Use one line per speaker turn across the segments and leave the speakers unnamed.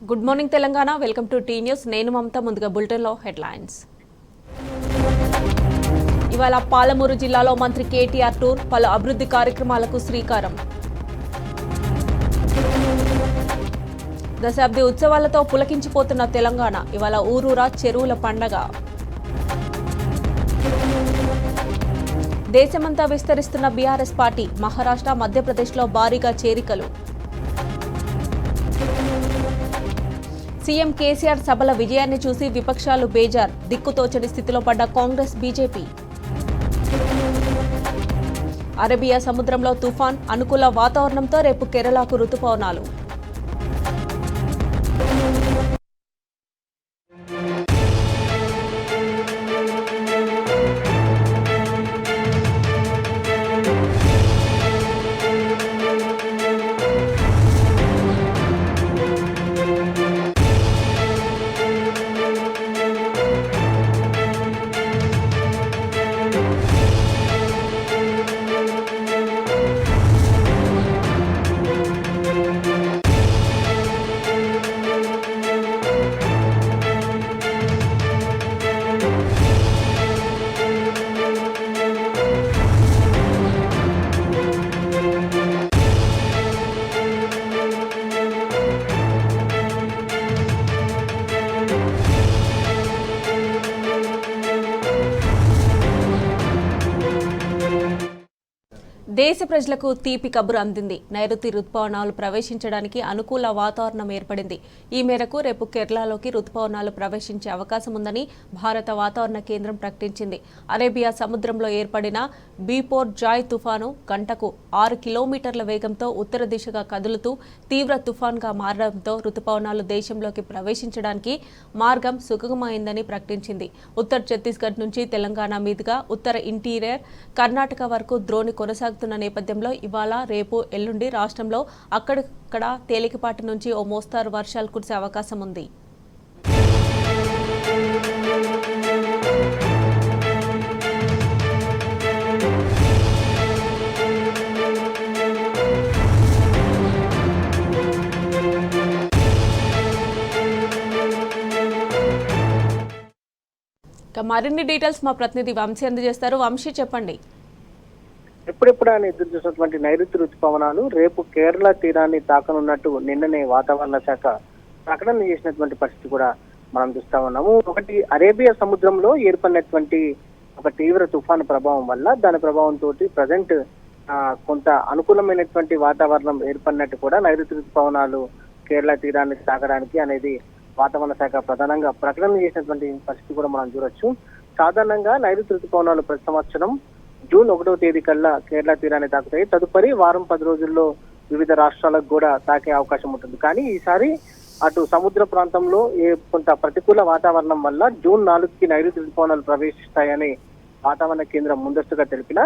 Good morning Telangana. Welcome to T News. నేను మమత. ముందుగా బులెటిన్లో హెడ్లైన్స్. ఇవాళ పాలమూరు జిల్లాలో మంత్రి కేటీఆర్ టూర్, పలు అభివృద్ధి కార్యక్రమాలకు శ్రీకారం. దశాబ్ది ఉత్సవాలతో పులకించిపోతున్న తెలంగాణ, ఇవాళ ఊరూరా చెరువుల పండగ. దేశమంతా విస్తరిస్తున్న బీఆర్ఎస్ పార్టీ, మహారాష్ట్ర, మధ్యప్రదేశ్లో భారీగా చేరికలు. సీఎం కేసీఆర్ సభల విజయాన్ని చూసి విపక్షాలు బేజార్, దిక్కుతోచని స్థితిలో పడ్డ కాంగ్రెస్, బీజేపీ. అరేబియా సముద్రంలో తుఫాన్, అనుకూల వాతావరణంతో రేపు కేరళకు రుతుపవనాలు. దేశ ప్రజలకు తీపి కబురు అందింది. నైరుతి రుతుపవనాలు ప్రవేశించడానికి అనుకూల వాతావరణం ఏర్పడింది. ఈ మేరకు రేపు కేరళలోకి రుతుపవనాలు ప్రవేశించే అవకాశం ఉందని భారత వాతావరణ కేంద్రం ప్రకటించింది. అరేబియా సముద్రంలో ఏర్పడిన బీపోర్ జాయ్ తుఫాను గంటకు 6 కిలోమీటర్ల వేగంతో ఉత్తర దిశగా కదులుతూ తీవ్ర తుఫాన్గా మారడంతో రుతుపవనాలు దేశంలోకి ప్రవేశించడానికి మార్గం సుగమమైందని ప్రకటించింది. ఉత్తర ఛత్తీస్గఢ్ నుంచి తెలంగాణ మీదుగా ఉత్తర ఇంటీరియర్ కర్ణాటక వరకు ద్రోణి కొనసాగుతున్న నేపథ్యంలో ఇవాళ, రేపు, ఎల్లుండి రాష్ట్రంలో అక్కడక్కడ తేలికపాటి నుంచి ఓ మోస్తారు వర్షాలు కురిసే అవకాశం ఉంది. మరిన్ని డీటెయిల్స్ మా ప్రతినిధి వంశీ అందజేస్తారు. వంశీ, చెప్పండి.
ఎప్పుడెప్పుడు ఆయన ఎదురు చూసినటువంటి నైరుతి రుతుపవనాలు రేపు కేరళ తీరాన్ని తాకనున్నట్టు నిన్ననే వాతావరణ శాఖ ప్రకటన చేసినటువంటి పరిస్థితి కూడా మనం చూస్తా ఉన్నాము. ఒకటి, అరేబియా సముద్రంలో ఏర్పడినటువంటి ఒక తీవ్ర తుఫాను ప్రభావం వల్ల, దాని ప్రభావంతో ప్రజెంట్ కొంత అనుకూలమైనటువంటి వాతావరణం ఏర్పడినట్టు కూడా నైరుతి రుతుపవనాలు కేరళ తీరాన్ని తాకడానికి అనేది వాతావరణ శాఖ ప్రధానంగా ప్రకటన చేసినటువంటి పరిస్థితి కూడా మనం చూడొచ్చు. సాధారణంగా నైరుతి రుతుపవనాలు ప్రతి సంవత్సరం జూన్ 1వ తేదీ కల్లా కేరళ తీరాన్ని తాకుతాయి. తదుపరి వారం 10 రోజుల్లో వివిధ రాష్ట్రాలకు కూడా తాకే అవకాశం ఉంటుంది. కానీ ఈసారి అటు సముద్ర ప్రాంతంలో కొంత ప్రతికూల వాతావరణం వల్ల జూన్ 4కి నైరుతి రుతుపవనాలు ప్రవేశిస్తాయని వాతావరణ కేంద్రం ముందస్తుగా తెలిపిన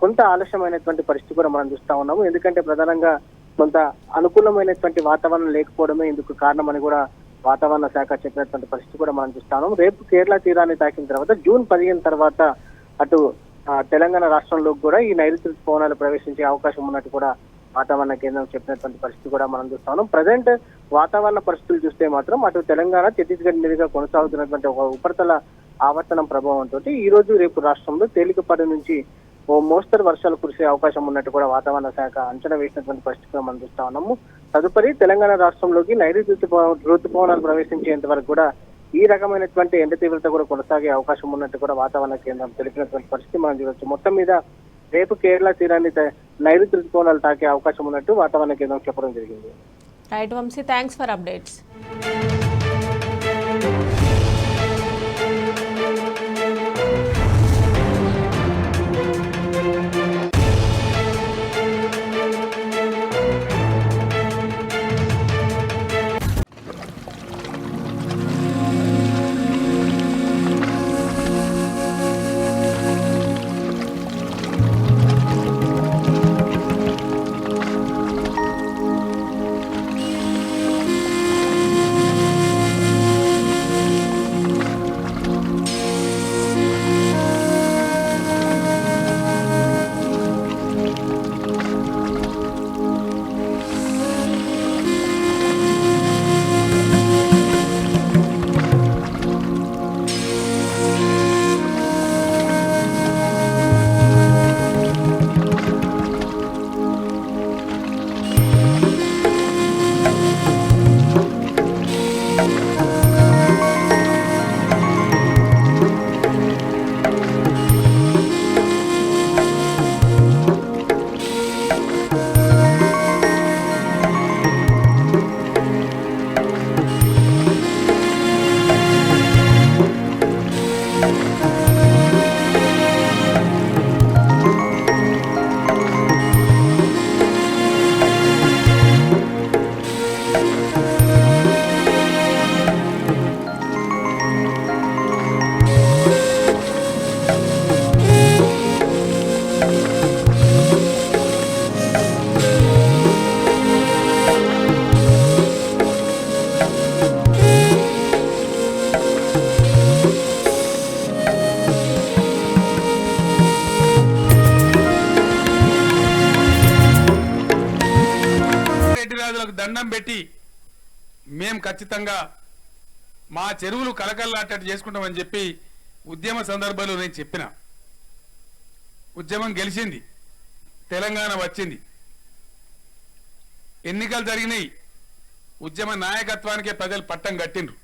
కొంత ఆలస్యమైనటువంటి పరిస్థితి కూడా మనం చూస్తా ఉన్నాము. ఎందుకంటే ప్రధానంగా కొంత అనుకూలమైనటువంటి వాతావరణం లేకపోవడమే ఇందుకు కారణమని కూడా వాతావరణ శాఖ చెప్పినటువంటి పరిస్థితి కూడా మనం చూస్తాము. రేపు కేరళ తీరాన్ని తాకిన తర్వాత జూన్ 15 తర్వాత అటు తెలంగాణ రాష్ట్రంలో కూడా ఈ నైరుతి రుతుపవనాలు ప్రవేశించే అవకాశం ఉన్నట్టు కూడా వాతావరణ కేంద్రం చెప్పినటువంటి పరిస్థితి కూడా మనం చూస్తాము. ప్రజెంట్ వాతావరణ పరిస్థితులు చూస్తే మాత్రం అటు తెలంగాణ, ఛత్తీస్గఢ్ మీదుగా కొనసాగుతున్నటువంటి ఒక ఉపరితల ఆవర్తనం ప్రభావంతో ఈ రోజు, రేపు రాష్ట్రంలో తేలికపాటి నుంచి ఓ మోస్తరు వర్షాలు కురిసే అవకాశం ఉన్నట్టు కూడా వాతావరణ శాఖ అంచనా వేసినటువంటి పరిస్థితి మనం చూస్తా ఉన్నాము. తదుపరి తెలంగాణ రాష్ట్రంలోకి నైరుతి రుతుపవనాలు ప్రవేశించేంత వరకు కూడా ఈ రకమైనటువంటి ఎండ తీవ్రత కూడా కొనసాగే అవకాశం ఉన్నట్టు కూడా వాతావరణ కేంద్రం తెలిపినటువంటి పరిస్థితి మనం చూడవచ్చు. మొత్తం మీద రేపు కేరళ తీరాన్ని నైరుతి రుతుపవనాలు తాకే అవకాశం ఉన్నట్టు వాతావరణ కేంద్రం చెప్పడం జరిగింది.
Right Vamshi, thanks for updates.
రాజులకు దండం పెట్టి మేము ఖచ్చితంగా మా చెరువులు కలకల్లాటట్టు చేసుకుంటామని చెప్పి ఉద్యమ సందర్భంలో నేను చెప్పిన. ఉద్యమం గెలిచింది, తెలంగాణ వచ్చింది, ఎన్నికలు జరిగినాయి, ఉద్యమ నాయకత్వానికే ప్రజలు పట్టం కట్టిండ్రు.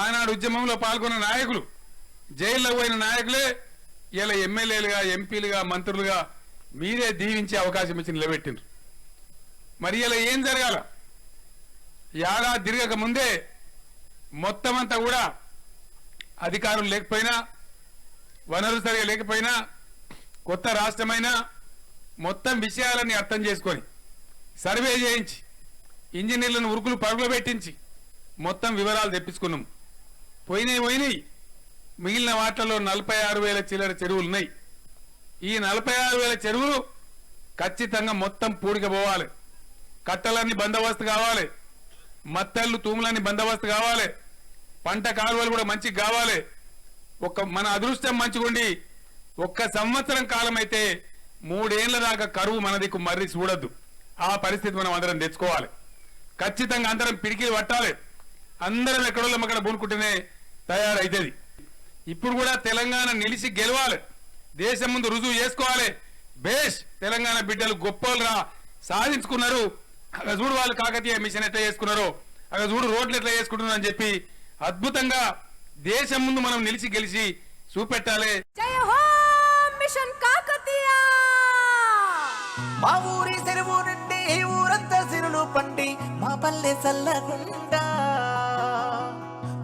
ఆనాడు ఉద్యమంలో పాల్గొన్న నాయకులు, జైల్లో పోయిన నాయకులే ఇలా ఎమ్మెల్యేలుగా, ఎంపీలుగా, మంత్రులుగా మీరే దీవించే అవకాశం ఇచ్చి నిలబెట్టిండ్రు. మరి ఇలా ఏం జరగాల? ఏడాది తిరగక ముందే మొత్తం అంతా కూడా అధికారులు లేకపోయినా, వనరులు సరిగా లేకపోయినా, కొత్త రాష్ట్రమైనా మొత్తం విషయాలన్నీ అర్థం చేసుకొని సర్వే చేయించి ఇంజనీర్లను ఉరుకులు పరుగులు పెట్టించి మొత్తం వివరాలు తెప్పించుకున్నాం. పోయినాయి మిగిలిన వాటిలో 46,000 చిల్లర చెరువులు ఉన్నాయి. ఈ 46,000 చెరువులు ఖచ్చితంగా మొత్తం పూడికపోవాలి. కట్టలన్నీ బందోబస్తు కావాలి, మత్తళ్ళు తూములన్నీ బందోబస్తు కావాలి, పంట కాలువలు కూడా మంచిగా కావాలి. మన అదృష్టం మంచిగుండి 1 సంవత్సరం కాలం అయితే 3 ఏళ్ల దాకా కరువు మన దిక్కు మర్రి చూడద్దు. ఆ పరిస్థితి మనం అందరం తెచ్చుకోవాలి. ఖచ్చితంగా అందరం పిడికిలు పట్టాలి. అందరం ఎక్కడో అక్కడ పూనుకుంటేనే తయారైతుంది. ఇప్పుడు కూడా తెలంగాణ నిలిచి గెలవాలి, దేశం ముందు రుజువు చేసుకోవాలి. బేష్ తెలంగాణ బిడ్డలు గొప్పలుగా సాధించుకున్నారు. అక్కడ చూడు వాళ్ళు కాకతీయ మిషన్ ఎట్లా చేసుకున్నారో, అక్కడ చూడు రోడ్లు ఎట్లా చేసుకుంటున్నారు అని చెప్పి అద్భుతంగా దేశం ముందు మనం నిలిచి గెలిచి చూపెట్టాలి.
జై హో మిషన్ కాకతీయ.
మా ఊరి చెరువు నుండి ఊరంతా సిరులు పండి మా పల్లె చల్లగుండా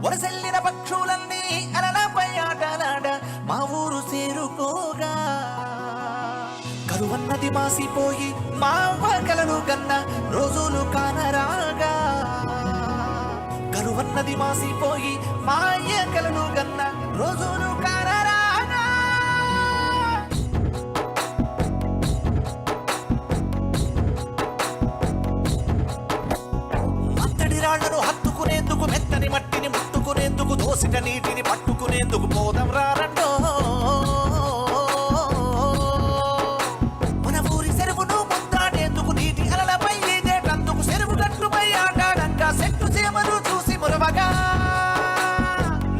వరసెల్లిన పక్షులన్నీ అలలపై ఆటలాడ మా ఊరు చేరుకోగా కరువన్నది మాసిపోయి మా కలలు కన్నా రోజులు కానరాగా కరువన్నది మాసిపోయి మా కలలు కన్నా రోజులు కానరాగా మత్తడి రాళ్లను హత్తుకునేందుకు మెత్తని మట్టిని ముట్టుకునేందుకు దోసిట నీటిని పట్టుకునేందుకు పోదాం రారండో మన ఊరి చెరువును ముద్దాడేందుకు నీటి అలలపై ఈదేటందుకు చెరువు గట్టుపై ఆటాడంగా చెట్టు చేమలు చూసి మురవగా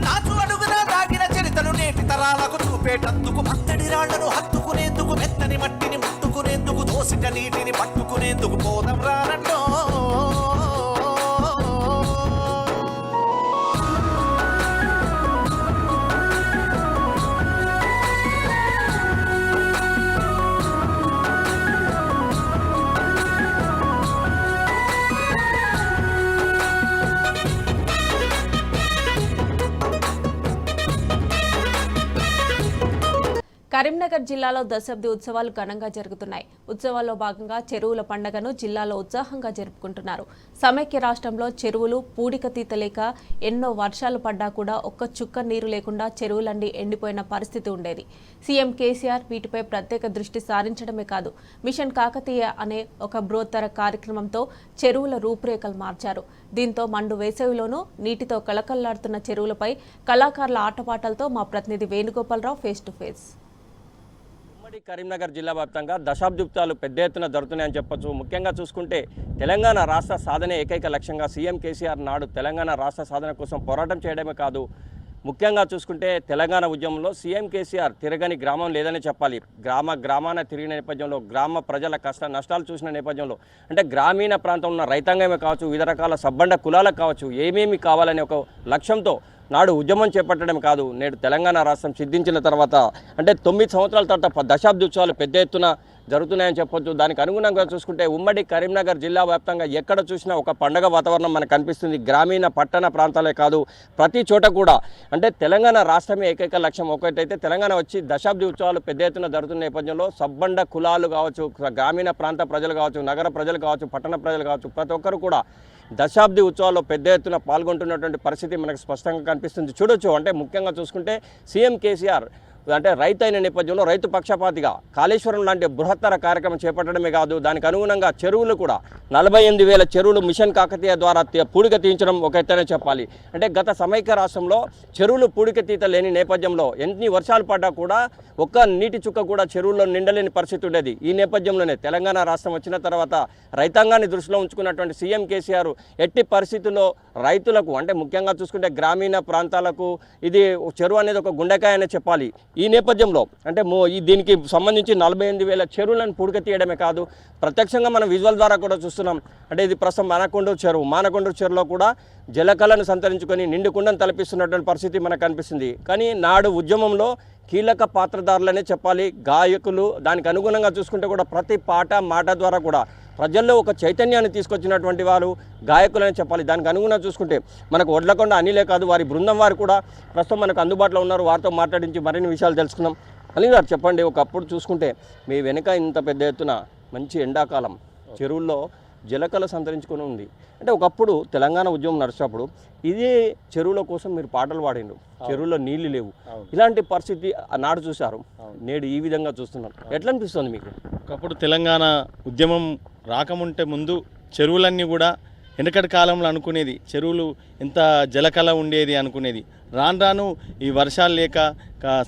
నాచు అడుగున దాగిన చరితలు నేటి తరాలకు చూపేటందుకు మత్తడి రాళ్లను హత్తుకునేందుకు మెత్తని మట్టిని ముట్టుకునేందుకు దోసిట నీటిని పట్టుకునేందుకు పోదాం రారండో
కరీంనగర్ జిల్లాలో దశాబ్ది ఉత్సవాలు ఘనంగా జరుగుతున్నాయి. ఉత్సవాల్లో భాగంగా చెరువుల పండుగను జిల్లాలో ఉత్సాహంగా జరుపుకుంటున్నారు. సమైక్య రాష్ట్రంలో చెరువులు పూడికతీత లేక ఎన్నో వర్షాలు పడ్డా కూడా ఒక్క చుక్క నీరు లేకుండా చెరువులన్నీ ఎండిపోయిన పరిస్థితి ఉండేది. సీఎం కేసీఆర్ వీటిపై ప్రత్యేక దృష్టి సారించడమే కాదు, మిషన్ కాకతీయ అనే ఒక బృహత్తర కార్యక్రమంతో చెరువుల రూపురేఖలు మార్చారు. దీంతో మండు వేసవిలోనూ నీటితో కళకళలాడుతున్న చెరువులపై కళాకారుల ఆటపాటలతో మా ప్రతినిధి Venugopala Rao face to face.
Karimnagar జిల్లా వ్యాప్తంగా దశాబ్దాలు పెద్ద ఎత్తున జరుగుతున్నాయని చెప్పొచ్చు. ముఖ్యంగా చూసుకుంటే తెలంగాణ రాష్ట్ర సాధనే ఏకైక లక్ష్యంగా సీఎం కేసీఆర్ నాడు తెలంగాణ రాష్ట్ర సాధన కోసం పోరాటం చేయడమే కాదు, ముఖ్యంగా చూసుకుంటే తెలంగాణ ఉద్యమంలో సీఎం కేసీఆర్ తిరగని గ్రామం లేదని చెప్పాలి. గ్రామాన తిరిగిన నేపథ్యంలో, గ్రామ ప్రజల కష్ట నష్టాలు చూసిన నేపథ్యంలో, అంటే గ్రామీణ ప్రాంతంలో ఉన్న రైతాంగమే కావచ్చు, వివిధ రకాల సబ్బండ కులాలకు కావచ్చు, ఏమేమి కావాలనే ఒక లక్ష్యంతో నాడు ఉద్యమం చేపట్టడం కాదు, నేడు తెలంగాణ రాష్ట్రం సిద్ధించిన తర్వాత అంటే 9 సంవత్సరాల తర్వాత దశాబ్ది ఉత్సవాలు పెద్ద ఎత్తున జరుగుతున్నాయని చెప్పొచ్చు. దానికి అనుగుణంగా చూసుకుంటే ఉమ్మడి కరీంనగర్ జిల్లా వ్యాప్తంగా ఎక్కడ చూసినా ఒక పండగ వాతావరణం మనకు కనిపిస్తుంది. గ్రామీణ పట్టణ ప్రాంతాలే కాదు, ప్రతి చోట కూడా అంటే తెలంగాణ రాష్ట్రమే ఏకైక లక్ష్యం ఒకటైతే తెలంగాణ వచ్చి దశాబ్ది ఉత్సవాలు పెద్ద ఎత్తున జరుగుతున్న నేపథ్యంలో సబ్బండ కులాలు కావచ్చు, గ్రామీణ ప్రాంత ప్రజలు కావచ్చు, నగర ప్రజలు కావచ్చు, పట్టణ ప్రజలు కావచ్చు, ప్రతి ఒక్కరు కూడా దశాబ్ది ఉత్సవాల్లో పెద్ద ఎత్తున పాల్గొంటున్నటువంటి పరిస్థితి మనకు స్పష్టంగా కనిపిస్తుంది. చూడొచ్చు అంటే ముఖ్యంగా చూసుకుంటే సీఎం కేసీఆర్ అంటే రైతు అయిన నేపథ్యంలో రైతు పక్షపాతిగా కాళేశ్వరం లాంటి బృహత్తర కార్యక్రమం చేపట్టడమే కాదు, దానికి అనుగుణంగా చెరువులు కూడా 48,000 చెరువులు మిషన్ కాకతీయ ద్వారా పూడిక తీయించడం ఒక ఎత్తనే చెప్పాలి. అంటే గత సమైక్య రాష్ట్రంలో చెరువులు పూడిక తీత లేని నేపథ్యంలో ఎన్ని వర్షాలు పడ్డా కూడా ఒక్క నీటి చుక్క కూడా చెరువుల్లో నిండలేని పరిస్థితి ఉండేది. ఈ నేపథ్యంలోనే తెలంగాణ రాష్ట్రం వచ్చిన తర్వాత రైతాంగాన్ని దృష్టిలో ఉంచుకున్నటువంటి సీఎం కేసీఆర్ ఎట్టి పరిస్థితుల్లో రైతులకు, అంటే ముఖ్యంగా చూసుకుంటే గ్రామీణ ప్రాంతాలకు ఇది చెరువు అనేది ఒక గుండెకాయ అనే చెప్పాలి. ఈ నేపథ్యంలో అంటే దీనికి సంబంధించి 48,000 చెరువులను పూడిక తీయడమే కాదు, ప్రత్యక్షంగా మనం విజువల్ ద్వారా కూడా చూస్తున్నాం. అంటే ఇది ప్రస్తుతం మానకొండూరు చెరువులో కూడా జలకళను సంతరించుకొని నిండుకుండను తలపిస్తున్నటువంటి పరిస్థితి మనకు కనిపిస్తుంది. కానీ నాడు ఉద్యమంలో కీలక పాత్రధారులనే చెప్పాలి, గాయకులు. దానికి అనుగుణంగా చూసుకుంటే కూడా ప్రతి పాట మాట ద్వారా కూడా ప్రజల్లో ఒక చైతన్యాన్ని తీసుకొచ్చినటువంటి వారు గాయకులనే చెప్పాలి. దానికి అనుగుణంగా చూసుకుంటే మనకు వడ్లకొండ అనిలే కాదు, వారి బృందం వారు కూడా ప్రస్తుతం మనకు అందుబాటులో ఉన్నారు. వారితో మాట్లాడించి మరిన్ని విషయాలు తెలుసుకున్నాం. అనిల్ గారు చెప్పండి, ఒకప్పుడు చూసుకుంటే మీ వెనుక ఇంత పెద్ద ఎత్తున మంచి ఎండాకాలం చెరువుల్లో జలకళ సంతరించుకొని ఉంది. అంటే ఒకప్పుడు తెలంగాణ ఉద్యమం నడిచినప్పుడు ఇదే చెరువుల కోసం మీరు పాటలు పాడిండ్రు, చెరువుల్లో నీళ్లు లేవు. ఇలాంటి పరిస్థితి నాడు చూశారు, నేడు ఈ విధంగా చూస్తున్నారు. ఎట్లా అనిపిస్తుంది మీకు?
ఒకప్పుడు తెలంగాణ ఉద్యమం రాకముంటే ముందు చెరువులన్నీ కూడా వెనకటి కాలంలో అనుకునేది, చెరువులు ఎంత జలకళ ఉండేది అనుకునేది. రాను రాను ఈ వర్షాలు లేక,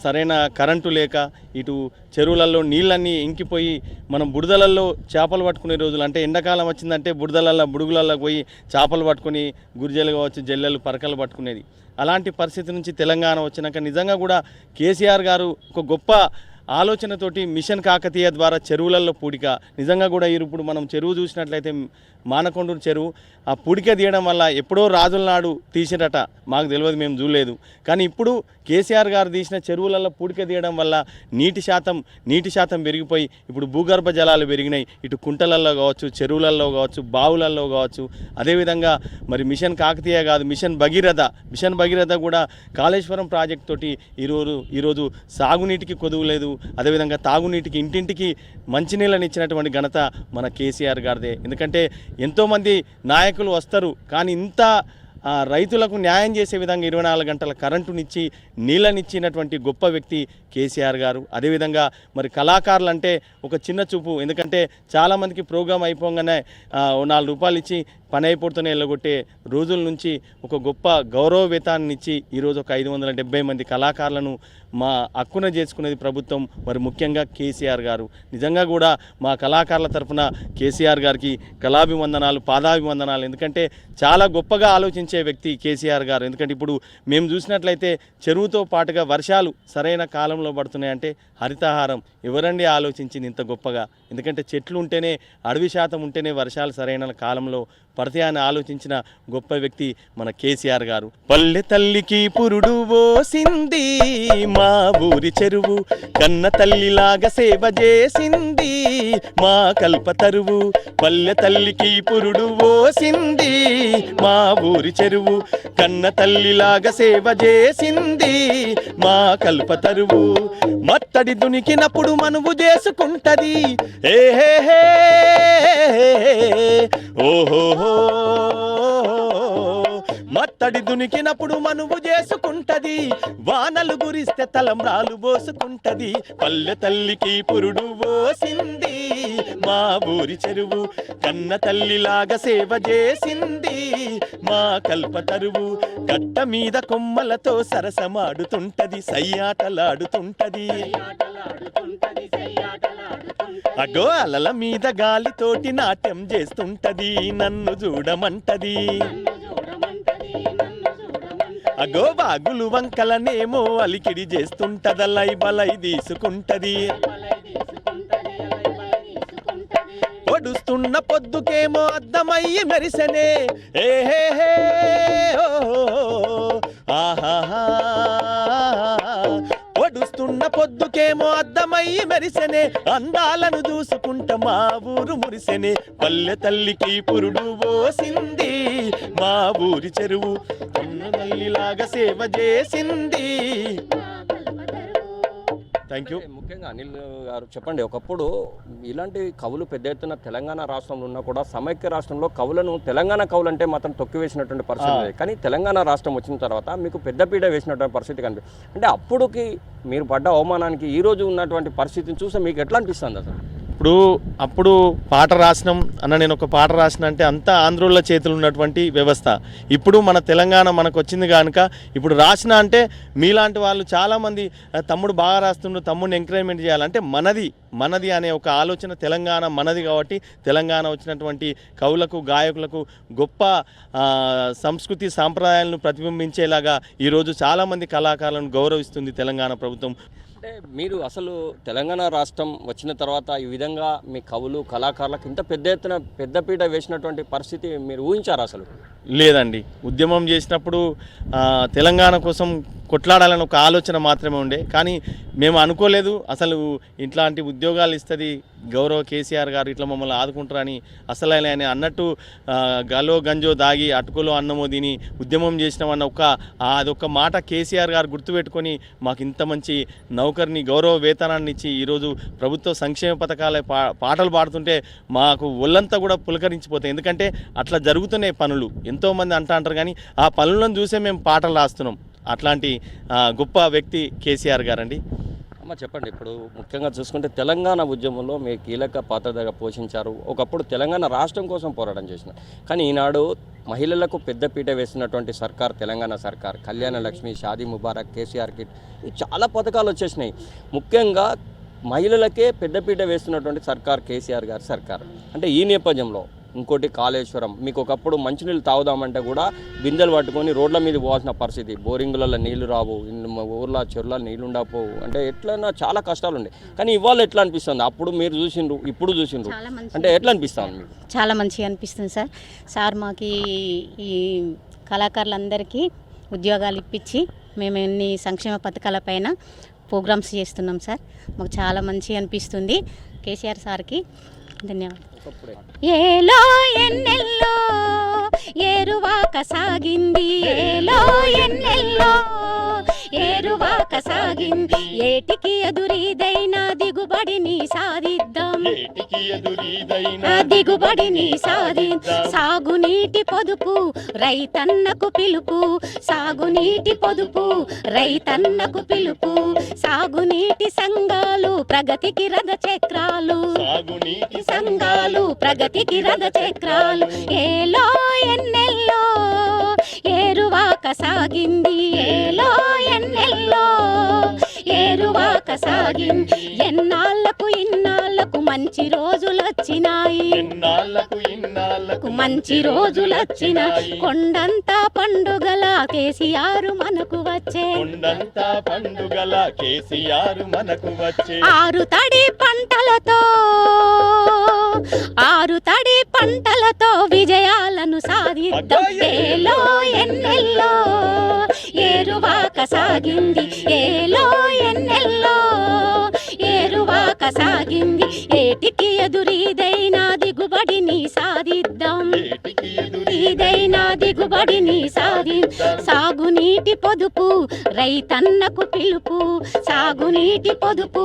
సరైన కరెంటు లేక, ఇటు చెరువులలో నీళ్ళన్నీ ఇంకిపోయి మనం బురదలలో చేపలు పట్టుకునే రోజులు, అంటే ఎండాకాలం వచ్చిందంటే బుడుగులలో పోయి చేపలు పట్టుకొని గురిజలు కావచ్చు, జల్లెలు, పరకలు పట్టుకునేది. అలాంటి పరిస్థితి నుంచి తెలంగాణ వచ్చినాక నిజంగా కూడా కేసీఆర్ గారు ఒక గొప్ప ఆలోచనతోటి మిషన్ కాకతీయ ద్వారా చెరువులలో పూడిక, నిజంగా కూడా ఇప్పుడు మనం చెరువు చూసినట్లయితే మానకొండూరు చెరువు ఆ పూడిక తీయడం వల్ల ఎప్పుడో రాజుల నాడు తీసిరట, మాకు తెలియదు, మేము చూడలేదు. కానీ ఇప్పుడు కేసీఆర్ గారు తీసిన చెరువులలో పూడిక తీయడం వల్ల నీటి శాతం పెరిగిపోయి ఇప్పుడు భూగర్భ జలాలు పెరిగినాయి. ఇటు కుంటలలో కావచ్చు, చెరువులలో కావచ్చు, బావులలో కావచ్చు. అదేవిధంగా మరి మిషన్ కాకతీయ కాదు, మిషన్ భగీరథ కూడా కాళేశ్వరం ప్రాజెక్ట్ తోటి ఈరోజు సాగునీటికి కొదువు లేదు, అదేవిధంగా తాగునీటికి ఇంటింటికి మంచినీళ్ళనిచ్చినటువంటి ఘనత మన కేసీఆర్ గారిదే. ఎందుకంటే ఎంతోమంది నాయకులు వస్తారు, కానీ ఇంత రైతులకు న్యాయం చేసే విధంగా 24 గంటల కరెంటునిచ్చి నీళ్ళనిచ్చినటువంటి గొప్ప వ్యక్తి కేసీఆర్ గారు. అదేవిధంగా మరి కళాకారులు అంటే ఒక చిన్న చూపు, ఎందుకంటే చాలామందికి ప్రోగ్రాం అయిపోగానే 4 రూపాయలు ఇచ్చి పని అయిపోతూనే వెళ్ళగొట్టే రోజుల నుంచి ఒక గొప్ప గౌరవ వేతాన్ని ఇచ్చి ఈరోజు ఒక 570 మంది కళాకారులను మా హక్కున చేసుకునేది ప్రభుత్వం, మరి ముఖ్యంగా కేసీఆర్ గారు. నిజంగా కూడా మా కళాకారుల తరఫున కేసీఆర్ గారికి కళాభివందనాలు, పాదాభివందనాలు. ఎందుకంటే చాలా గొప్పగా ఆలోచించే వ్యక్తి కేసీఆర్ గారు. ఎందుకంటే ఇప్పుడు మేము చూసినట్లయితే చెరువుతో పాటుగా వర్షాలు సరైన కాలంలో పడుతున్నాయంటే హరితహారం ఎవరండి ఆలోచించింది ఇంత గొప్పగా? ఎందుకంటే చెట్లు ఉంటేనే, అడవి శాతం ఉంటేనే వర్షాలు సరైన కాలంలో పడతాయని ఆలోచించిన గొప్ప వ్యక్తి మన కేసీఆర్ గారు. పల్లె తల్లికి పురుడు పోసింది మా ఊరి చెరువు, కన్న తల్లిలాగా సేవ చేసింది మా కల్పతరువు. పల్లె తల్లికి పురుడు పోసింది మా ఊరి చెరువు, కన్న తల్లిలాగా సేవ చేసింది మా కల్పతరువు. మత్తడి దునికినప్పుడు మనువు చేసుకుంటది, ఏహే ఓహో. మత్తడి దునికినప్పుడు మనువు చేసుకుంటది, వానలు గురిస్తే తలంబ్రాలు పోసుకుంటది. పల్లె తల్లికి పురుడు పోసింది మా ఊరి చెరువు, కన్న తల్లిలాగా సేవ చేసింది మా కల్పతరువు. గట్ట మీద కొమ్మలతో సరసమాడుతుంటది, సయ్యాటలాడుతుంటది. అగో అలల మీద గాలితోటి నాట్యం చేస్తుంటది, నన్ను చూడమంటది. అగో బాగులు వంకలనేమో అలికిడి చేస్తుంటదలై బలై తీసుకుంటది. పొడుస్తున్న పొద్దుకేమో అద్దమయ్యి మెరిసెనే, ఏహే ఆహా. పొడుస్తున్న పొద్దుకేమో అద్దమయ్యి మెరిసెనే, అందాలను చూసుకుంట మా ఊరు మురిసెనే. పల్లె తల్లికి పురుడు పోసింది మా ఊరి చెరువు, కన్న తల్లిలాగా సేవ చేసింది. Thank you.
ముఖ్యంగా అనిల్ గారు చెప్పండి, ఒకప్పుడు ఇలాంటి కవులు పెద్ద ఎత్తున తెలంగాణ రాష్ట్రంలో ఉన్నా కూడా సమైక్య రాష్ట్రంలో కవులను తెలంగాణ కవులు అంటే మాత్రం తొక్కివేసినటువంటి పరిస్థితి ఉంది. కానీ తెలంగాణ రాష్ట్రం వచ్చిన తర్వాత మీకు పెద్దపీట వేసినటువంటి పరిస్థితి కనిపిస్తుంది. అంటే అప్పుడుకి మీరు పడ్డ అవమానానికి ఈ రోజు ఉన్నటువంటి పరిస్థితిని చూస్తే మీకు ఎట్లా అనిపిస్తుంది అసలు?
అప్పుడు పాట రాసినాం అన్న, నేను ఒక పాట రాసిన అంటే అంతా ఆంధ్రోళ్ళ చేతులు ఉన్నటువంటి వ్యవస్థ. ఇప్పుడు మన తెలంగాణ మనకు వచ్చింది కనుక ఇప్పుడు రాసిన అంటే మీలాంటి వాళ్ళు చాలామంది తమ్ముడు బాగా రాస్తుండ్రు, తమ్ముడిని ఎంకరేజ్మెంట్ చేయాలంటే మనది అనే ఒక ఆలోచన తెలంగాణ మనది కాబట్టి తెలంగాణ వచ్చినటువంటి కవులకు గాయకులకు గొప్ప సంస్కృతి సాంప్రదాయాలను ప్రతిబింబించేలాగా ఈరోజు చాలామంది కళాకారులను గౌరవిస్తుంది తెలంగాణ ప్రభుత్వం.
అంటే మీరు అసలు తెలంగాణ రాష్ట్రం వచ్చిన తర్వాత ఈ విధంగా మీ కవులు కళాకారులకు ఇంత పెద్ద ఎత్తున పెద్దపీట వేసినటువంటి పరిస్థితి మీరు ఊహించారు అసలు?
లేదండి, ఉద్యమం చేసినప్పుడు తెలంగాణ కోసం కొట్లాడాలని ఒక ఆలోచన మాత్రమే ఉండే, కానీ మేము అనుకోలేదు అసలు ఇట్లాంటి ఉద్యోగాలు ఇస్తుంది గౌరవ కేసీఆర్ గారు, ఇట్లా మమ్మల్ని ఆదుకుంటారని. అసలు ఆయన అన్నట్టు గలో గంజో దాగి అటుకులో అన్నమో దీని ఉద్యమం చేసినామన్న అదొక మాట కేసీఆర్ గారు గుర్తుపెట్టుకొని మాకు ఇంత మంచి నౌకర్ని గౌరవ వేతనాన్ని ఇచ్చి ఈరోజు ప్రభుత్వ సంక్షేమ పథకాల పాటలు పాడుతుంటే మాకు ఒళ్ళంతా కూడా పులకరించిపోతాయి. ఎందుకంటే అట్లా జరుగుతున్నాయి పనులు, ఎంతోమంది అంటారు, కానీ ఆ పనులను చూసే మేము పాటలు రాస్తున్నాం. అట్లాంటి గొప్ప వ్యక్తి కేసీఆర్ గారండి.
అమ్మ చెప్పండి, ఇప్పుడు ముఖ్యంగా చూసుకుంటే తెలంగాణ ఉద్యమంలో మీరు కీలక పాత్రగా పోషించారు. ఒకప్పుడు తెలంగాణ రాష్ట్రం కోసం పోరాటం చేసినారు, కానీ ఈనాడు మహిళలకు పెద్దపీట వేసినటువంటి సర్కార్ తెలంగాణ సర్కార్. కళ్యాణ లక్ష్మి, షాదీ ముబారక్, కేసీఆర్ కిట్, చాలా పథకాలు వచ్చేసినాయి. ముఖ్యంగా మహిళలకే పెద్దపీట వేస్తున్నటువంటి సర్కార్ కేసీఆర్ గారి సర్కార్. అంటే ఈ నేపథ్యంలో ఇంకోటి కాళేశ్వరం, మీకు ఒకప్పుడు మంచినీళ్ళు తాగుదామంటే కూడా బిందెలు పట్టుకొని రోడ్ల మీద పోవాల్సిన పరిస్థితి, బోరింగులలో నీళ్లు రావు, ఊర్లో చెరువులలో నీళ్ళు ఉండకపోవు, అంటే ఎట్లైనా చాలా కష్టాలు ఉన్నాయి. కానీ ఇవాళ ఎట్లా అనిపిస్తుంది? అప్పుడు మీరు చూసిండ్రు, ఇప్పుడు చూసిండ్రు, అంటే ఎట్లా అనిపిస్తుంది మీకు?
చాలా మంచిగా అనిపిస్తుంది సార్ మాకు ఈ కళాకారులందరికీ ఉద్యోగాలు ఇప్పించి మేము ఎన్ని సంక్షేమ పథకాలపైన ప్రోగ్రామ్స్ చేస్తున్నాం సార్. మాకు చాలా మంచిగా అనిపిస్తుంది. కేసీఆర్ సార్కి ధన్యవాదాలు. ఏలో ఎన్నెల్లో ఏరువాక సాగింది, ఏలో ఎన్నెల్లో ఏరువాక సాగింది, ఏటికి ఎదురీదైనా దిగుబడిని సాధిద్దాం, దిగుబడిని సాధిద్దాం. సాగునీటి పొదుపు రైతన్నకు పిలుపు, సాగునీటి పొదుపు రైతన్నకు పిలుపు, సాగునీటి సంఘాలు ప్రగతికి రథ చక్రాలు, సాగునీటి సంఘాలు ప్రగతికి రథ చక్రాలు. ఏలో ఎన్నెల్లో ఏరువాక సాగింది, ఏలో ఎన్నెల్లో ఏరువాక సాగింది, ఎన్నాళ్లకు ఇన్నాళ్లకు మంచి రోజులొచ్చినాయి, ఎన్నాళ్లకు ఇన్నాళ్లకు మంచి రోజులొచ్చినాయి. కొండంతా పండుగల కేసీఆర్ మనకు వచ్చే, కొండంతా పండుగల కేసీఆర్ మనకు వచ్చే. ఆరు తడి పంటలతో విజయాలను సాధిద్దాం. ఏలో ఎన్నెల్లో ఏరువాక సాగింది, ఏలో ఎన్నెల్లో ఏరువాక సాగింది, ఏటికి ఎదురీదైనా దిగుబడిని సాధిద్దాం, ఏదైనా దిగుబడిని సాధిద్దాం. సాగునీటి పొదుపు రైతన్నకు పిలుపు, సాగునీటి పొదుపు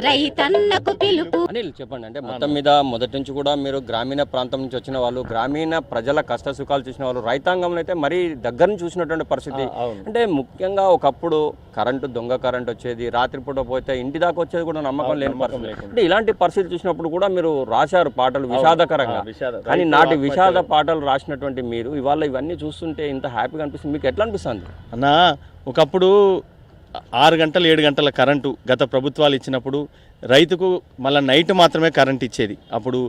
రైతన్నకు పిలుపు.
అనిల్ చెప్పండి, అంటే మొత్తం మీద మొదటి నుంచి కూడా మీరు గ్రామీణ ప్రాంతం నుంచి వచ్చిన వాళ్ళు, గ్రామీణ ప్రజల కష్ట సుఖాలు చూసిన వాళ్ళు, రైతాంగంలో అయితే మరీ దగ్గర నుంచి చూసినటువంటి పరిస్థితి. అంటే ముఖ్యంగా ఒకప్పుడు దొంగ కరెంట్ వచ్చేది, రాత్రిపూట పోతే ఇంటి దాకా వచ్చేది కూడా నమ్మకం లేని పరిస్థితి. అంటే ఇలాంటి పరిస్థితి చూసినప్పుడు కూడా మీరు రాశారు పాటలు విషాదకరంగా, కానీ నాటి విషాద పాటలు రాసినటువంటి మీరు ఇవాళ ఇవన్నీ చూస్తుంటే ఇంత హ్యాపీగా అనిపిస్తుంది. మీకు ఎట్లా అనిపిస్తుంది
అన్న? ఒకప్పుడు 6 గంటలు 7 గంటల కరెంటు గత ప్రభుత్వాలు ఇచ్చినప్పుడు రైతుకు మళ్ళీ నైట్ మాత్రమే కరెంట్ ఇచ్చేది. అప్పుడు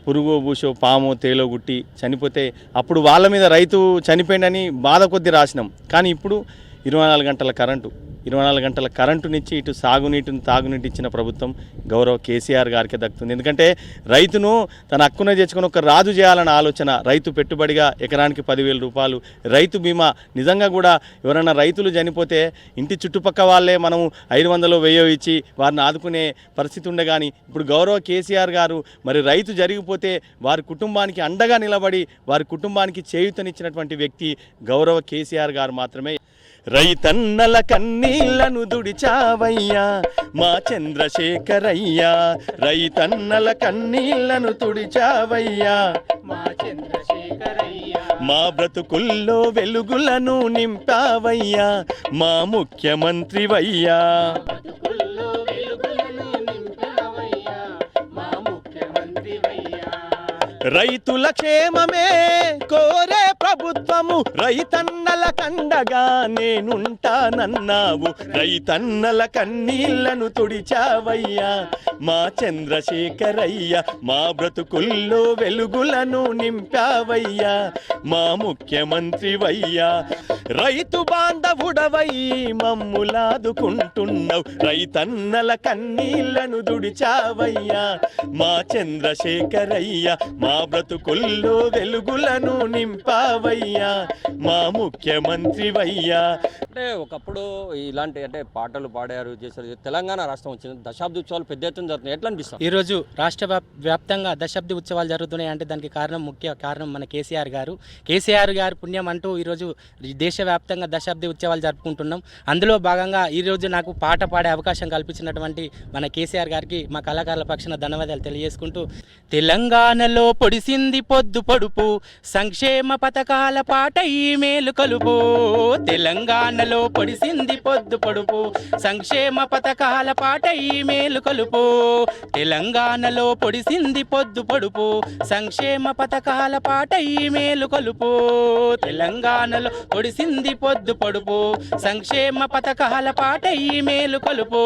పురుగు బూషో పాము తేలో గుట్టి చనిపోతే అప్పుడు వాళ్ళ మీద రైతు చనిపోయిందని బాధ కొద్ది రాసినాం. కానీ ఇప్పుడు 24 గంటల కరెంటు, 24 గంటల కరెంటునిచ్చి ఇటు సాగునీటిని తాగునీటి ఇచ్చిన ప్రభుత్వం గౌరవ కేసీఆర్ గారికి దక్కుతుంది. ఎందుకంటే రైతును తన హక్కున తెచ్చుకొని ఒక రాజు చేయాలన్న ఆలోచన, రైతు పెట్టుబడిగా ఎకరానికి 10,000 రూపాయలు, రైతు బీమా. నిజంగా కూడా ఎవరైనా రైతులు చనిపోతే ఇంటి చుట్టుపక్క వాళ్ళే మనం 500 1000 ఇచ్చి వారిని ఆదుకునే పరిస్థితి ఉండే. కానీ ఇప్పుడు గౌరవ కేసీఆర్ గారు మరి రైతు జరిగిపోతే వారి కుటుంబానికి అండగా నిలబడి వారి కుటుంబానికి చేయూతనిచ్చినటువంటి వ్యక్తి గౌరవ కేసీఆర్ గారు మాత్రమే. రైతన్నల కన్నీళ్లను తుడిచావయ్యా మా చంద్రశేఖరయ్యా, రైతన్నల కన్నీళ్లను తుడిచావయ్యా మా చంద్రశేఖరయ్యా, మా బ్రతుకుల్లో వెలుగులను నింపావయ్యా మా ముఖ్యమంత్రివయ్యా. రైతుల క్షేమమే కోరే ప్రభుత్వము, రైతన్నల కండగా నేనుంటానన్నావు, రైతన్నల కన్నీళ్లను తుడిచావయ్యా మా చంద్రశేఖరయ్య, మా బ్రతుకుల్లో వెలుగులను నింపావయ్యా మా ముఖ్యమంత్రివయ్యా. రైతు బాంధవుడవై మమ్ములాదుకుంటున్నావు, రైతన్నల కన్నీళ్లను తుడిచావయ్యా మా చంద్రశేఖరయ్య, మా బ్రతుకుల్లో వెలుగులను నింపావయ్యా మా ముఖ్యమంత్రివయ్యా.
అంటే ఒకప్పుడు ఇలాంటి అంటే పాటలు పాడారు చేశారు, తెలంగాణ రాష్ట్రం వచ్చింది, దశాబ్ది ఉత్సవాలు పెద్ద ఎత్తున జరుగుతున్నాయి, ఎట్లా అనిపిస్తుంది?
ఈరోజు రాష్ట్ర వ్యాప్తంగా దశాబ్ది ఉత్సవాలు జరుగుతున్నాయి అంటే దానికి ముఖ్య కారణం మన కేసీఆర్ గారు పుణ్యం అంటూ ఈరోజు దేశవ్యాప్తంగా దశాబ్ది ఉత్సవాలు జరుపుకుంటున్నాం. అందులో భాగంగా ఈరోజు నాకు పాట పాడే అవకాశం కల్పించినటువంటి మన కేసీఆర్ గారికి మా కళాకారుల పక్షాన ధన్యవాదాలు తెలియజేసుకుంటూ, తెలంగాణలో పొడిసింది పొద్దు పొడుపు, సంక్షేమ పథకాల పాట ఈ మేలు కలుపు, తెలంగాణలో పొడిసింది పొద్దు పొడుపు, సంక్షేమ పథకాల పాట ఈ మేలు కలుపు, తెలంగాణలో పొడిసింది పొద్దు పొడుపు, సంక్షేమ పథకాల పాట ఈ మేలు కలుపు, తెలంగాణలో పొడిసింది పొద్దు పొడుపు, సంక్షేమ పథకాల పాట ఈ మేలు కలుపు,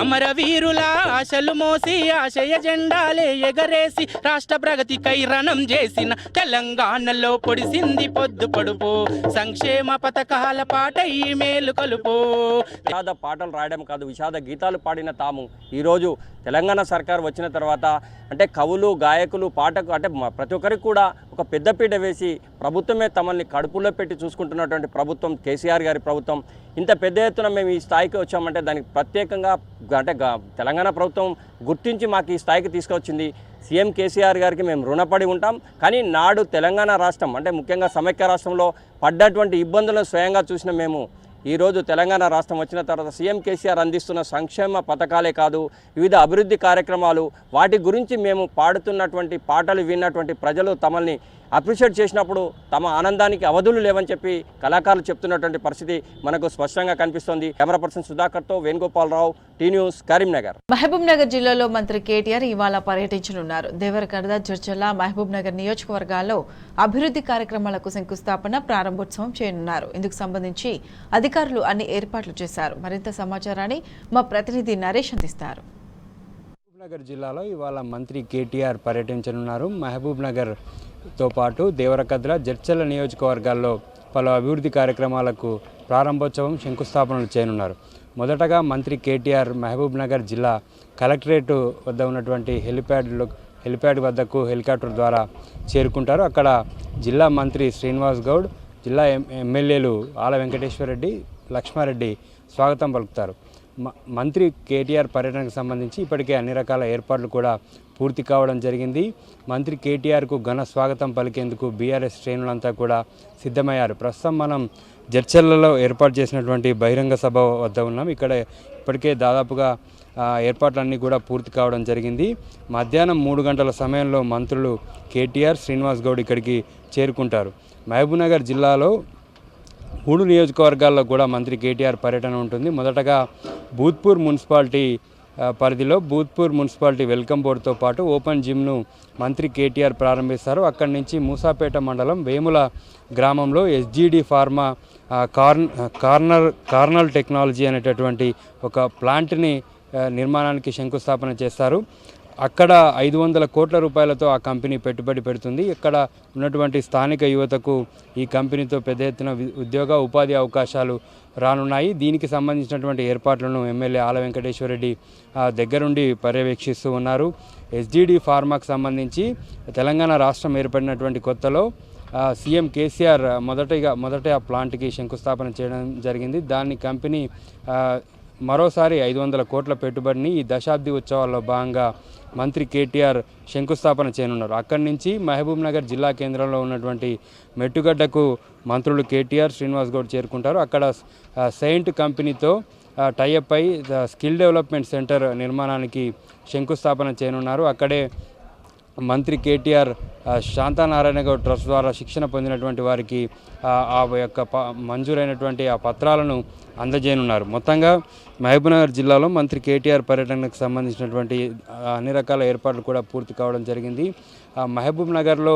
అమరవీరుల ఆశలు మోసి ఆశయ జెండాలే ఎగరేసి రాష్ట్ర ప్రగతికై రణం చేసిన తెలంగాణలో పొడిసింది పొద్దు పొడుపు, సంక్షేమ పథకాల పాట ఈ మేలు కలుపు.
విషాద పాటలు రాయడం కాదు, విషాద గీతాలు పాడిన తాము ఈరోజు తెలంగాణ సర్కార్ వచ్చిన తర్వాత అంటే కవులు గాయకులు పాటకు అంటే ప్రతి ఒక్కరికి కూడా ఒక పెద్దపీట వేసి ప్రభుత్వమే తమల్ని కడుపులో పెట్టి చూసుకుంటున్నటువంటి ప్రభుత్వం కేసీఆర్ గారి ప్రభుత్వం. ఇంత పెద్ద ఎత్తున మేము ఈ స్థాయికి వచ్చామంటే దానికి ప్రత్యేకంగా అంటే తెలంగాణ ప్రభుత్వం గుర్తించి మాకు ఈ స్థాయికి తీసుకొచ్చింది. సీఎం కేసీఆర్ గారికి మేము రుణపడి ఉంటాం. కానీ నాడు తెలంగాణ రాష్ట్రం అంటే ముఖ్యంగా సమైక్య రాష్ట్రంలో పడ్డటువంటి ఇబ్బందులను స్వయంగా చూసిన మేము ఈరోజు తెలంగాణ రాష్ట్రం వచ్చిన తర్వాత సీఎం కేసీఆర్ అందిస్తున్న సంక్షేమ పథకాలే కాదు, వివిధ అభివృద్ధి కార్యక్రమాలు వాటి గురించి మేము పాడుతున్నటువంటి పాటలు విన్నటువంటి ప్రజలు తమల్ని అప్రిషియేట్ చేసినప్పుడు తమ ఆనందానికి అవధులు లేవని చెప్పి కళాకారులు చెప్తున్నటువంటి పరిస్థితి మనకు స్పష్టంగా కనిపిస్తోంది. కెమెరా పర్సన్ సుధాకర్తో వేణుగోపాలరావు, టీ న్యూస్, కరీంనగర్.
మహబూబ్ నగర్ జిల్లాలో మంత్రి కేటీఆర్ ఇవాళ పర్యటించనున్నారు. దేవరకద్ర, జడ్చర్ల, మహబూబ్ నగర్ నియోజకవర్గాల్లో అభివృద్ధి కార్యక్రమాలకు శంకుస్థాపన, ప్రారంభోత్సవం చేయనున్నారు. ఇందుకు సంబంధించి అధికారులు అన్ని ఏర్పాట్లు చేశారు. మరింత సమాచారాన్ని మా ప్రతినిధి నరేష్ అందిస్తారు.
మహబూబ్ నగర్ జిల్లాలో ఇవాళ మంత్రి కేటీఆర్ పర్యటించనున్నారు. మహబూబ్ నగర్తో పాటు దేవరకద్ర, జడ్చర్ల నియోజకవర్గాల్లో పలు అభివృద్ధి కార్యక్రమాలకు ప్రారంభోత్సవం, శంకుస్థాపనలు చేయనున్నారు. మొదటగా మంత్రి కేటీఆర్ మహబూబ్ నగర్ జిల్లా కలెక్టరేట్ వద్ద ఉన్నటువంటి హెలిప్యాడ్ వద్దకు హెలికాప్టర్ ద్వారా చేరుకుంటారు. అక్కడ జిల్లా మంత్రి శ్రీనివాస్ గౌడ్, జిల్లా ఎమ్మెల్యేలు ఆల వెంకటేశ్వరరెడ్డి, లక్ష్మారెడ్డి స్వాగతం పలుకుతారు. మంత్రి కేటీఆర్ పర్యటనకు సంబంధించి ఇప్పటికే అన్ని రకాల ఏర్పాట్లు కూడా పూర్తి కావడం జరిగింది. మంత్రి కేటీఆర్కు ఘన స్వాగతం పలికేందుకు బీఆర్ఎస్ శ్రేణులంతా కూడా సిద్ధమయ్యారు. ప్రస్తుతం మనం జడ్చర్లలో ఏర్పాటు చేసినటువంటి బహిరంగ సభ వద్ద ఉన్నాం. ఇక్కడ ఇప్పటికే దాదాపుగా ఏర్పాట్లన్నీ కూడా పూర్తి కావడం జరిగింది. మధ్యాహ్నం 3 గంటల సమయంలో మంత్రులు కేటీఆర్, శ్రీనివాస్ గౌడ్ ఇక్కడికి చేరుకుంటారు. మహబూబ్ నగర్ జిల్లాలో 3 నియోజకవర్గాల్లో కూడా మంత్రి కేటీఆర్ పర్యటన ఉంటుంది. మొదటగా భూత్పూర్ మున్సిపాలిటీ పరిధిలో భూత్పూర్ మున్సిపాలిటీ వెల్కమ్ బోర్డుతో పాటు ఓపెన్ జిమ్ను మంత్రి కేటీఆర్ ప్రారంభిస్తారు. అక్కడి నుంచి మూసాపేట మండలం వేముల గ్రామంలో SGD ఫార్మా కార్నల్ టెక్నాలజీ అనేటటువంటి ఒక ప్లాంట్ని నిర్మాణానికి శంకుస్థాపన చేస్తారు. అక్కడ 500 కోట్ల రూపాయలతో ఆ కంపెనీ పెట్టుబడి పెడుతుంది. ఇక్కడ ఉన్నటువంటి స్థానిక యువతకు ఈ కంపెనీతో పెద్ద ఎత్తున ఉద్యోగ ఉపాధి అవకాశాలు రానున్నాయి. దీనికి సంబంధించినటువంటి ఏర్పాట్లను ఎమ్మెల్యే ఆల వెంకటేశ్వరరెడ్డి దగ్గరుండి పర్యవేక్షిస్తూ ఉన్నారు. SGD ఫార్మాకు సంబంధించి తెలంగాణ రాష్ట్రం ఏర్పడినటువంటి కొత్తలో సీఎం కేసీఆర్ మొదట ఆ ప్లాంట్కి శంకుస్థాపన చేయడం జరిగింది. దాన్ని కంపెనీ మరోసారి 500 కోట్ల పెట్టుబడిని ఈ దశాబ్ది ఉత్సవాల్లో భాగంగా మంత్రి కేటీఆర్ శంకుస్థాపన చేయనున్నారు. అక్కడి నుంచి మహబూబ్ నగర్ జిల్లా కేంద్రంలో ఉన్నటువంటి మెట్టుగడ్డకు మంత్రులు కేటీఆర్, శ్రీనివాస్ గౌడ్ చేరుకుంటారు. అక్కడ సెయింట్ కంపెనీతో టైఅప్ అయి స్కిల్ డెవలప్మెంట్ సెంటర్ నిర్మాణానికి శంకుస్థాపన చేయనున్నారు. అక్కడే మంత్రి కేటీఆర్ శాంతానారాయణ గౌడ్ ట్రస్ట్ ద్వారా శిక్షణ పొందినటువంటి వారికి ఆ యొక్క మంజూరైనటువంటి ఆ పత్రాలను అందజేయనున్నారు. మొత్తంగా మహబూబ్నగర్ జిల్లాలో మంత్రి కేటీఆర్ పర్యటనకు సంబంధించినటువంటి అన్ని రకాల ఏర్పాట్లు కూడా పూర్తి కావడం జరిగింది. మహబూబ్ నగర్లో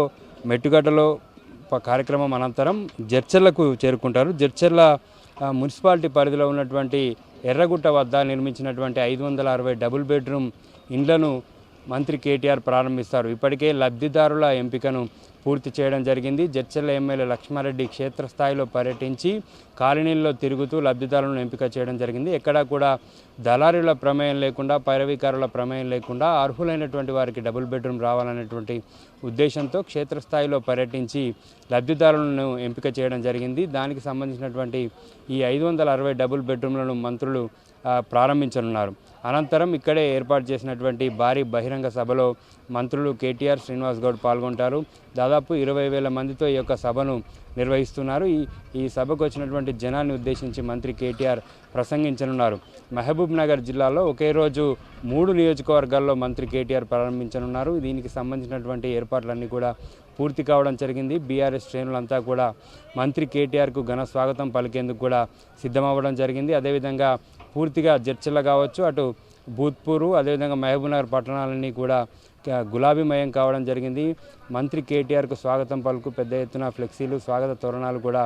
మెట్టుగడ్డలో కార్యక్రమం అనంతరం జడ్చర్లకు చేరుకుంటారు. జడ్చర్ల మున్సిపాలిటీ పరిధిలో ఉన్నటువంటి ఎర్రగుట్ట వద్ద నిర్మించినటువంటి 560 డబుల్ బెడ్రూమ్ ఇండ్లను మంత్రి కేటీఆర్ ప్రారంభిస్తారు. ఇప్పటికే లబ్ధిదారుల ఎంపికను పూర్తి చేయడం జరిగింది. జడ్చర్ల ఎమ్మెల్యే లక్ష్మారెడ్డి క్షేత్రస్థాయిలో పర్యటించి కాలనీల్లో తిరుగుతూ లబ్ధిదారులను ఎంపిక చేయడం జరిగింది. ఎక్కడా కూడా దళారుల ప్రమేయం లేకుండా, పైరవీకారుల ప్రమేయం లేకుండా అర్హులైనటువంటి వారికి డబుల్ బెడ్రూమ్ రావాలనేటువంటి ఉద్దేశంతో క్షేత్రస్థాయిలో పర్యటించి లబ్ధిదారులను ఎంపిక చేయడం జరిగింది. దానికి సంబంధించినటువంటి ఈ 560 డబుల్ బెడ్రూమ్లను మంత్రులు ప్రారంభించనున్నారు. అనంతరం ఇక్కడే ఏర్పాటు చేసినటువంటి భారీ బహిరంగ సభలో మంత్రులు కేటీఆర్, శ్రీనివాస్ గౌడ్ పాల్గొంటారు. దాదాపు 20,000 మందితో ఈ యొక్క సభను నిర్వహిస్తున్నారు. ఈ సభకు వచ్చినటువంటి జనాన్ని ఉద్దేశించి మంత్రి కేటీఆర్ ప్రసంగించనున్నారు. మహబూబ్ నగర్ జిల్లాలో ఒకే రోజు 3 నియోజకవర్గాల్లో మంత్రి కేటీఆర్ ప్రారంభించనున్నారు. దీనికి సంబంధించినటువంటి ఏర్పాట్లన్నీ కూడా పూర్తి కావడం జరిగింది. బీఆర్ఎస్ శ్రేణులంతా కూడా మంత్రి కేటీఆర్కు ఘన స్వాగతం పలికేందుకు కూడా సిద్ధమవ్వడం జరిగింది. అదేవిధంగా పూర్తిగా జడ్చర్ల కావచ్చు, అటు భూత్పూరు, అదేవిధంగా మహబూబ్నగర్ పట్టణాలన్నీ కూడా గులాబీమయం కావడం జరిగింది. మంత్రి కేటీఆర్కు స్వాగతం పలుకు పెద్ద ఎత్తున ఫ్లెక్సీలు, స్వాగత తోరణాలు కూడా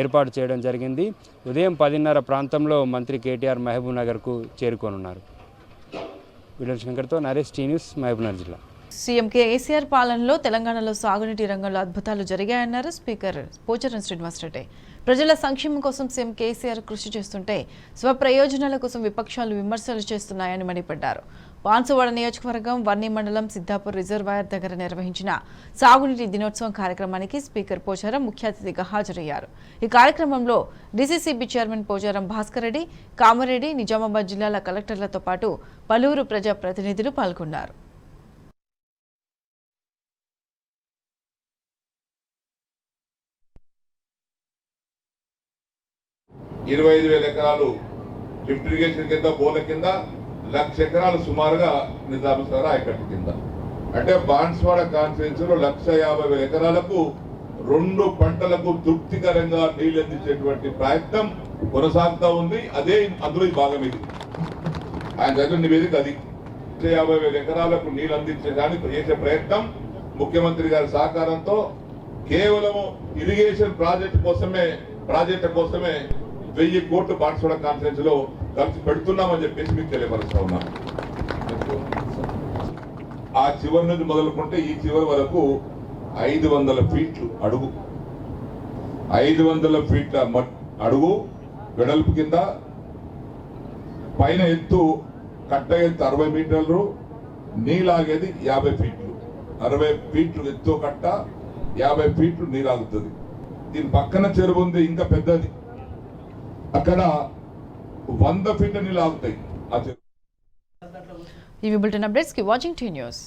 ఏర్పాటు చేయడం జరిగింది. ఉదయం 10:30 ప్రాంతంలో మంత్రి కేటీఆర్ మహబూబ్ నగర్కు చేరుకోనున్నారు. వీడియో శంకర్తో నరేష్, టీ న్యూస్, మహబూబ్నగర్ జిల్లా.
సీఎం కేసీఆర్ పాలనలో తెలంగాణలో సాగునీటి రంగంలో అద్భుతాలు జరిగాయన్నారు స్పీకర్ పోచారం శ్రీనివాసరెడ్డి. ప్రజల సంక్షేమం కోసం సీఎం కేసీఆర్ కృషి చేస్తుంటే స్వప్రయోజనాల కోసం విపక్షాలు విమర్శలు చేస్తున్నాయని మండిపడ్డారు. బాన్సువాడ నియోజకవర్గం వర్ణి మండలం సిద్ధాపూర్ రిజర్వాయర్ దగ్గర నిర్వహించిన సాగునీటి దినోత్సవం కార్యక్రమానికి స్పీకర్ పోచారం ముఖ్య అతిథిగా హాజరయ్యారు. ఈ కార్యక్రమంలో డీసీసీబీ చైర్మన్ పోచారం భాస్కర్ రెడ్డి, కామారెడ్డి, నిజామాబాద్ జిల్లాల కలెక్టర్లతో పాటు పలువురు ప్రజాప్రతినిధులు పాల్గొన్నారు.
25,000 ఎకరాలు లిఫ్ట్ ఇరిగేషన్ కింద, బోర్ల కింద, 1,00,000 ఎకరాలు సుమారుగా నిజాంసాగర్ ఆయకట్టు కింద. అంటే బాన్స్వాడ కాన్స్టిట్యున్సీలో 1,50,000 ఎకరాలకు 2 పంటలకు తృప్తికరంగా నీళ్లు అందించేటువంటి ప్రయత్నం కొనసాగుతూ ఉంది. అదే అందులో ఈ భాగం ఇది. ఆయన దగ్గర నివేదిక అది. 1,50,000 ఎకరాలకు నీళ్లు అందించడానికి చేసే ప్రయత్నం ముఖ్యమంత్రి గారి సహకారంతో కేవలం ఇరిగేషన్ ప్రాజెక్టు కోసమే 1,000 కోట్లు బాన్స్వాడ కాన్ఫరెన్స్ లో ఖర్చు పెడుతున్నామని చెప్పేసి మీకు తెలియపరుస్తా ఉన్నాం. ఆ చివరి నుంచి మొదలుకుంటే ఈ చివరి వరకు 500 ఫీట్లు అడుగు, 500 ఫీట్ల అడుగు వెడల్పు కింద, పైన ఎత్తు కట్ట ఎత్తు 60 మీటర్లు, నీలాగేది 50 ఫీట్లు. 60 ఫీట్లు ఎత్తు కట్ట, 50 ఫీట్లు నీరాగుతుంది. దీని పక్కన చెరువు ఉంది, ఇంకా పెద్దది. అక్కడ 100 ఫీట్ల నీళ్ళు ఆగుతాయి ఆ చెరువు.
ఈ బులెటిన్ అప్డేట్స్ కి వాచింగ్ టీ న్యూస్.